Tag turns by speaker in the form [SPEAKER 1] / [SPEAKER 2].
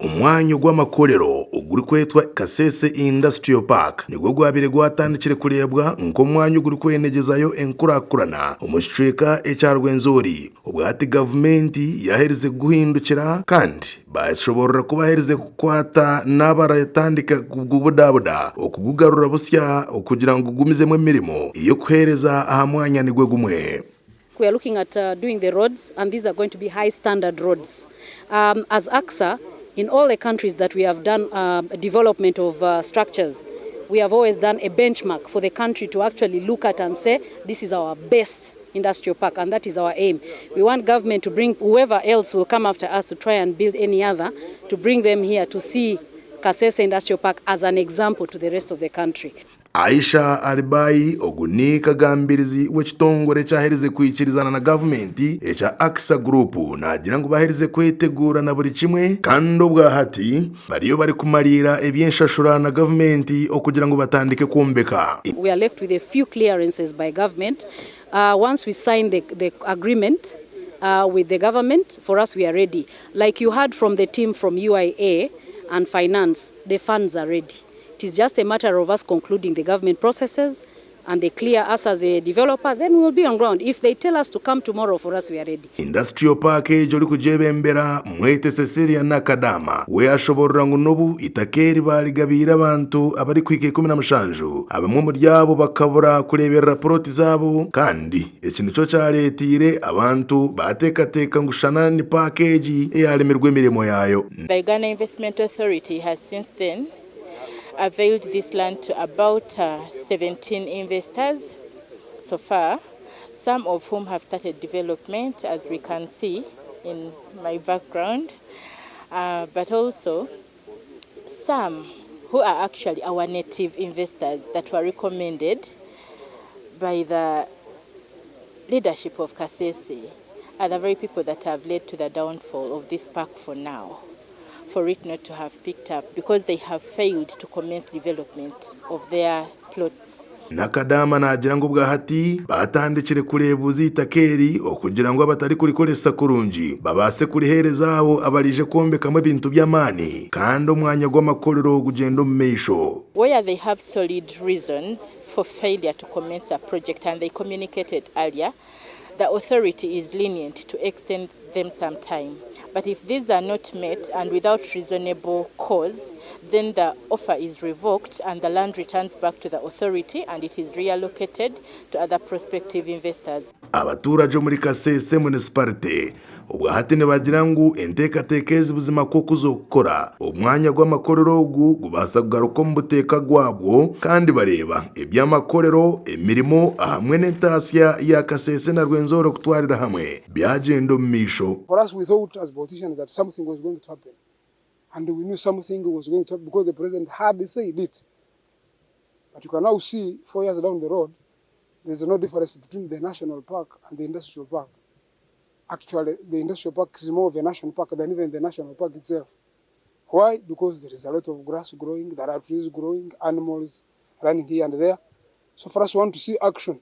[SPEAKER 1] Omwanya Gw'Amakorero oguri kwetwa Kasese Industrial Park nigwo gwabire gwatandikire kurebwa nk'omwanya oguri kwenegezayo enkurakurana omushicweka ekya Rwenzori obwati Gavumenti yahereze guhindukira kandi bashoborera kubahereze kukwata n'abaratandika kubudabuda okugugarura busya okugira ngo gumizemo emirimo iyo kuhereza aha mwanya nigwe gumwe.
[SPEAKER 2] We are looking at doing the roads, and these are going to be high standard roads. As AXA, in all the countries that we have done development of structures, we have always done a benchmark for the country to actually look at and say, this is our best industrial park, and that is our aim. We want government to bring whoever else will come after us to try and build any other, to bring them here to see Kasese Industrial Park as an example to the rest of the country.
[SPEAKER 1] Aisha Alibai ogunika gambirizi w'ekitongore cyahereze kwikirizana na Gavumenti echa AXA Group nagira ngo bahereze kwetegura na buri kimwe kandi obwahati bariyo bari kumarira ebyenshashura na Gavumenti okugira ngo batandike kumbeka.
[SPEAKER 2] We are left with a few clearances by government. Once we sign the agreement with the government, for us we are ready. Like you heard from the team from UIA and finance, the funds are ready. It is just a matter of us concluding the government processes, and they clear us as a developer, then we will be on ground. If they tell us to come tomorrow, for us, we are ready.
[SPEAKER 1] Industrial Park ejoli kujebembera mwete Cecilia Nakadama we ashoborera ngo nobu itakeri baligabira abantu abari kwike 17 abamwe mu ryabo bakabura kurebera rapporti zabo kandi ekintu cyo cyaretire abantu batekateka ngushana ni package eyalemerwe mirimo yayo.
[SPEAKER 3] The Uganda Investment Authority has since then availed this land to about 17 investors so far, some of whom have started development, as we can see in my background, but also some who are actually our native investors that were recommended by the leadership of Kasese are the very people that have led to the downfall of this park for now, for it not to have picked up because they have failed to commence development of their plots.
[SPEAKER 1] Nakadama nagira ngo bwahati batandikire kurebuza itakeri okugira ngo abatari kurikoresa kurungi babase kurihereza abo abarije kombekamo ibintu by'Amaani kandi Omwanya Gw'Amakorero gugendo mmeisho.
[SPEAKER 3] Where they have solid reasons for failure to commence a project and they communicated earlier, the authority is lenient to extend them some time. But if these are not met and without reasonable cause, then the offer is revoked and the land returns back to the authority and it is reallocated to other prospective investors.
[SPEAKER 1] Abaturage muri Kasese municipality ubwahati ne bagira ngo entekatekezi buzima ko kuzokora Omwanya Gw'Amakorero gubasa kugaruka mu buteka gwabwo kandi bareba eby'amakorero emirimo hamwe n'entasya ya Kasese na Rwenzori kutwarira hamwe byagendo mmisho.
[SPEAKER 4] For us, we thought as politicians that something was going to happen, and we knew something was going to happen because the president had said it. But you can now see 4 years down the road, there's no difference between the national park and the industrial park. Actually, the industrial park is more of a national park than even the national park itself. Why? Because there is a lot of grass growing, there are trees growing, animals running here and there. So for us, we want to see action.